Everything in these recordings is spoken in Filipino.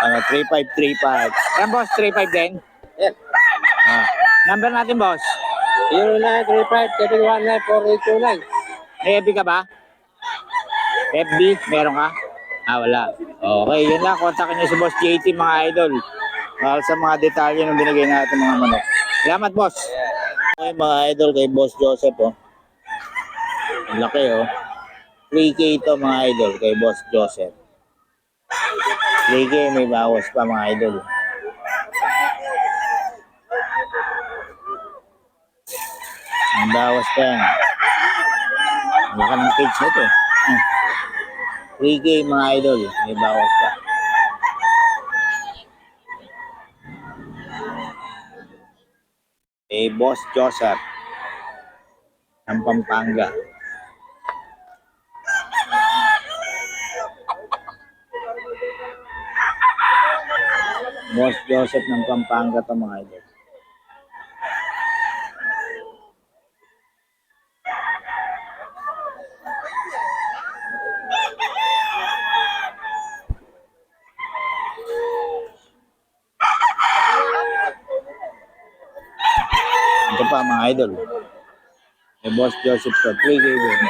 Ano, 3535. Yan, boss, 35 din? Yes. Ah. Number natin, boss. 0935-719-4829. May FB ka ba? FB? Meron ka? Ah, wala. Okay, yun lang. Kontakin niyo si Boss JT, mga idol. Para sa mga detalye ng binigay natin mga manok. Salamat, boss. Okay, mga idol, kay Boss Joseph, oh. Ang laki, oh. 3K ito, mga idol, kay Boss Joseph. 3K, may bawas pa, mga idol. Ang bawas pa yan. Ang laki ng cage nito. 3K, mga idol, may bawas pa. Kay Boss Joseph ng Pampanga. Boss Joseph ng Pampanga to, mga idol. Ito pa, mga idol. May Boss Joseph to, 3K din.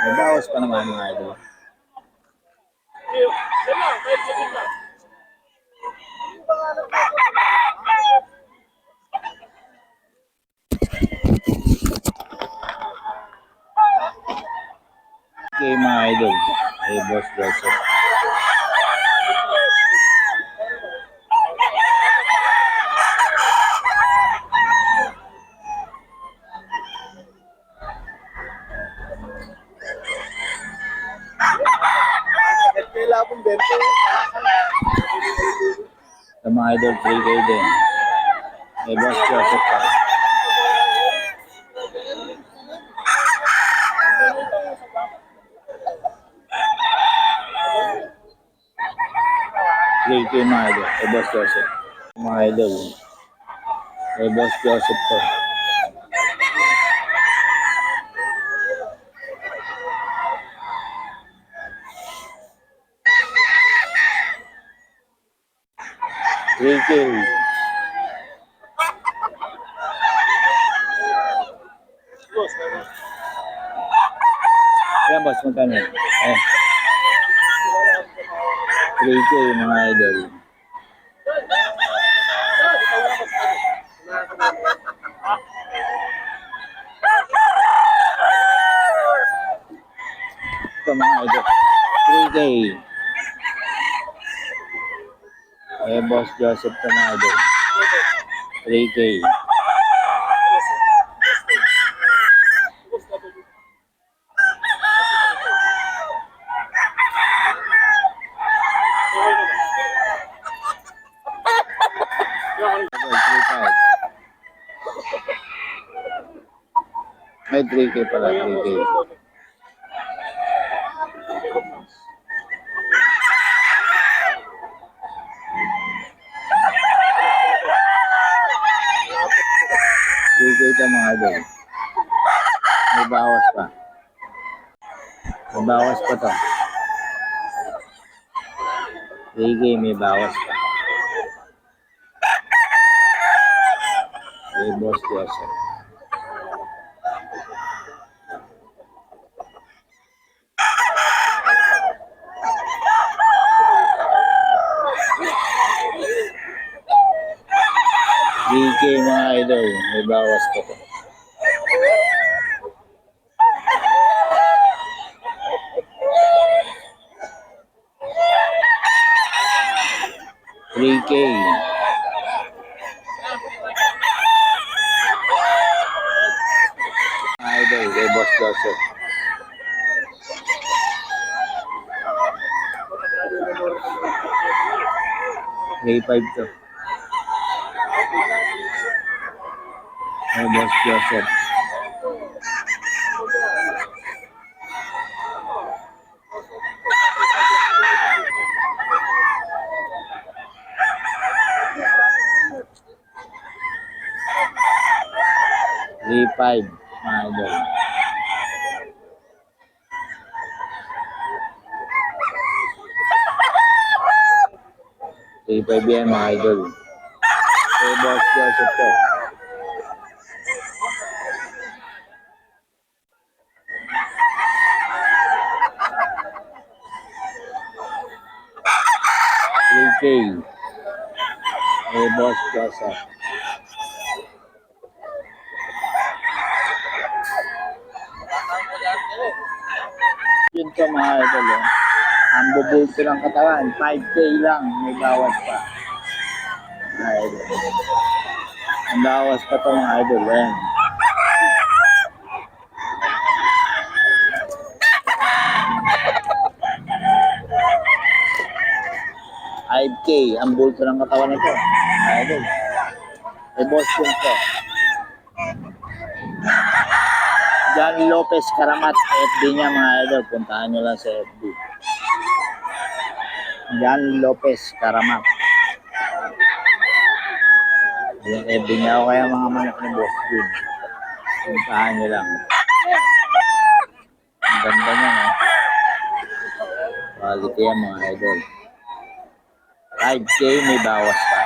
May bawas pa naman, mga idol. Okay, mga idol. May Boss Joseph. Sa mga idol, 3K din. May Boss Joseph pa. Three K, mga idol. May Boss Joseph. Mga idol. May Boss Joseph to. Three K. Yan, boss, magkano? 3K, mga idol. Ito, mga idol. 3K. Boss Joseph to, mga idol. 3K. May 3K pala, 3K. Ito, mga idol. May bawas pa. May bawas pa to. 3K, may bawas pa. May Boss Joseph. DK, mga idol, may bawas pa to. $3K. Idol, kay Boss Joseph. $3.5 to. Kay Boss Joseph. $3.5, mga idol. 3.5 yan mga idol. Kay Boss Joseph to. $3K. Kay Boss Joseph. Yun to mga idol. Ang bubulto ng katawan, 5K lang, may bawas pa. Mga idol. Ang bawas pa to mga idol. Ayan. $5K ang bulto ng katawan nito. Mga idol. May boss yun to. John Lopez Karamat, FB niya mga idol. Puntahan nyo lang sa FB. John Lopez Karamat. Yung FB niya o kaya mga manok ni Boss Jun. Puntahan nyo lang. Ang ganda niya, no? Quality yan mga idol. 5K may bawas pa.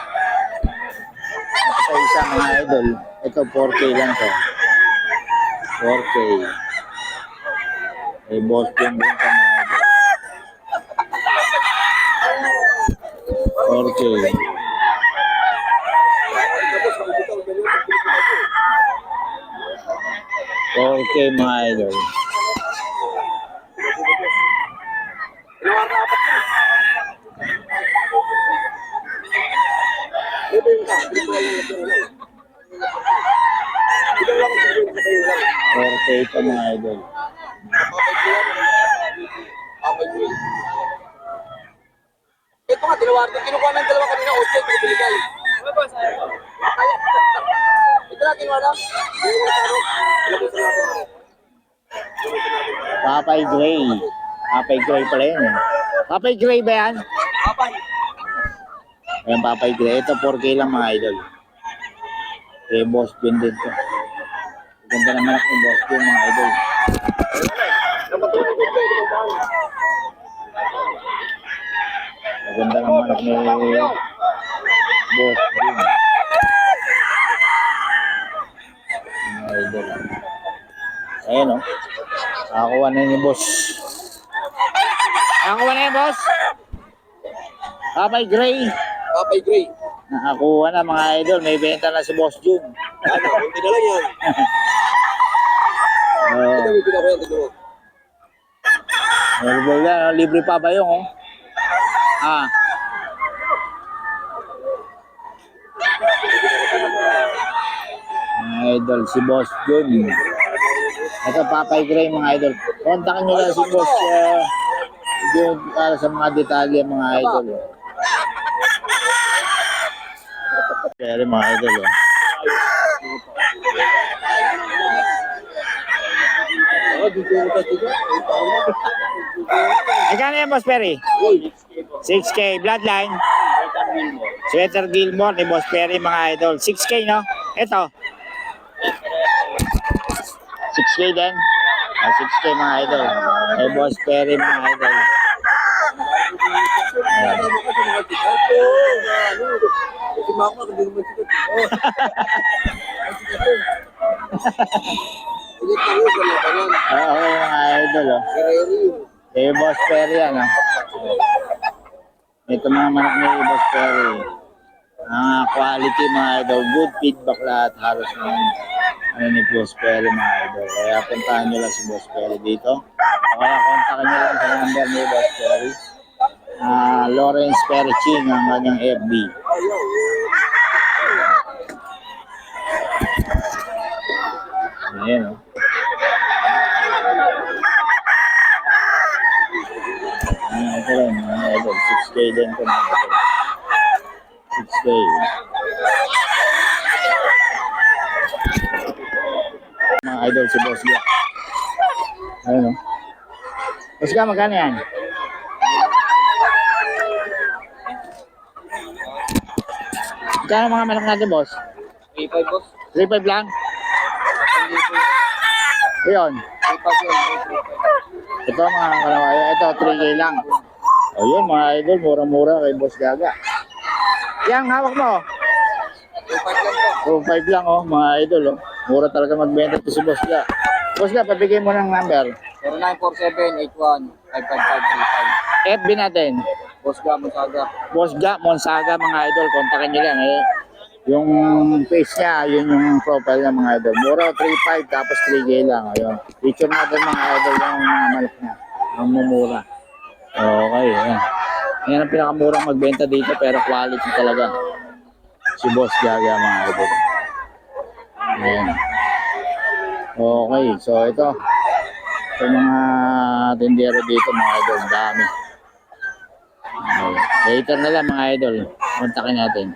Ito isa mga idol. Ito 4K lang to. 4K. May Boss Jun din ka mga idol. 4K. 4K mga idol. Forte ito mga idol. Ito nga, dalawa. Kinukuha ng dalawa kanina, Oscar, pinibigay. Ito na, kinuha na. Papay Gray. Papay Gray pala yun. Papay Gray ba yan? Papay. Ayan, Papay Gray. Ito 4K lang mga idol. Kay Boss Jun din to. Ganda naman ako ng Boss Jun mga idol. Maganda naman ako ni Boss Jun. Mga idol. Ayan o. Nakakuha na ni Boss. Nakakuha na yung Boss. Papay Gray. Papay Gray. Nakakuha na mga idol. May benta na si Boss Jun. Ano, hindi na lang yan. Ito, may pinako yan, tignan mo. Available na. Libre pa ba yung oh? Ah. Mga idol, si Boss Jun. Ito, Papay Gray mga idol. Kontakin nyo lang si Boss Jun para sa mga detalye mga idol. Pero mga idol. Magkano yan, Boss Perry? 6K. Bloodline. Sweater Gilmore ni Boss Perry mga idol. 6K, no? Ito. 6K din. 6K mga idol. Kay Boss Perry mga idol. Ayan. Oo, mga idol, oh. Kay Boss Perry yan, oh. Ito mga manok ni Boss Perry. Quality mga idol. Good feedback lahat. Halos ng ni Boss Perry mga idol. Kaya puntahan nyo lang si Boss Perry dito. O kaya kontakin nyo lang sa number ni Boss Perry. Lawrence Perry Ching ang kanyang FB. Ayan, oh. Ito rin, mga idol. 6K din ito, mga idol. 6K. Mga idol, si Boss Ga. Ayan, oh. Boss Ga, magkano yan? Magkano mga manok natin, boss? 3.5 boss. 3.5 lang? Ayun. 3.5 yun. Ito mga kalawaya. Ito, 3K lang. O yun mga idol, mura-mura kay Boss Gaga. Yang hawak mo. 2.5 lang po. 2.5 lang oh, mga idol oh. Mura talaga magbenta to si Boss Ga. Boss Ga, pabigay mo ng number. 0947-81-55535. FB natin. Boss Gamon Saga. Boss Ga, Monsaga mga idol. Kontakin niyo lang eh. Yung face niya, yun yung profile ng mga idol. Mura 3.5 tapos 3K lang. Ayun. Picture natin mga idol yung mga manok niya. Ang mumura. Okay, yan. Yan ang pinakamurang magbenta dito pero quality talaga. Si Boss Gaga mga idol. Ayan. Okay, so ito. Ito mga tindero dito mga idol. Dami. Okay. Later na lang mga idol. Kontakin natin.